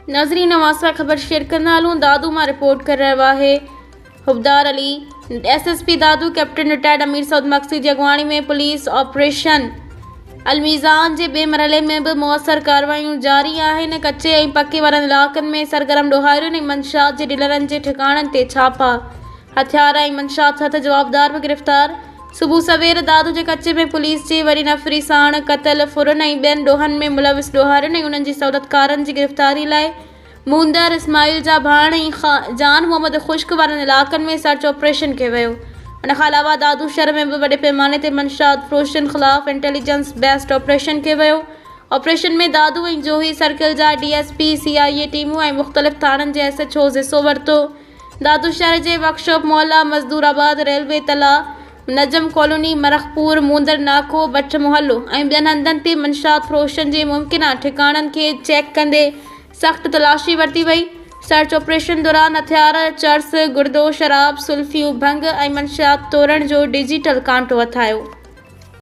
नाज़रीन नवासा ख़बर शेयर करना हलूं। दादू मां रिपोर्ट कर रहा है हुबदार अली। SSP दादू कैप्टन रिटायर्ड अमीर सऊद मक्सी जी अगवाणी में पुलिस ऑपरेशन अलमीज़ान के बे मरहले में भी मुअसर कार्रवाइयूं जारी आहिनि। कच्चे ऐं पके वारनि इलाक़नि में सरगर्म ॾोहारियुनि ऐं मंशात जे डीलरनि जे ठिकाणनि ते छापा। हथियार ऐं मंशात हथ जवाबदार भी गिरफ़्तार। सुबुह सवेर दादू के कच्चे में पुलिस जी वरी नफ़री साण क़तल फुरन ऐं ॿियनि ॾोहनि में मुलविस ॾोहारियुनि ऐं उन्हनि जी सौदतकारनि जी गिरफ़्तारी लाइ मुंदर इस्माइल जा भाण ऐं जान मोहम्मद ख़ुश्क वारनि इलाक़नि में सर्च ऑपरेशन कयो वियो। इन खां अलावा दादू शहर में भी वॾे पैमाने ते मंशात फ़रोशनि ख़िलाफ़ इंटेलिजेंस बेस्ड ऑपरेशन कयो वियो। ऑपरेशन में दादू ऐं जोही सर्किल जा DSP CIA टीमूं ऐं मुख़्तलिफ़ थाणनि जे SHOs हिस्सो वरितो। दादू शहर जे वर्कशॉप मोहल्ला मज़दूराबाद रेलवे तला नजम कॉलोनी मरखपुर मुंदर नाको बट मोहल्लो ऐं ॿियनि हंधनि ते मंशात फ़रोशनि जे मुमकिना ठिकाणनि खे चेक कंदे सख़्त तलाशी वरिती वई। सर्च ऑपरेशन दौरान हथियार, चर्स, गुर्दो, शराब, सुल्फियूं, भंग ऐं मंशात तोड़ण जो डिजिटल कांटो हथायो।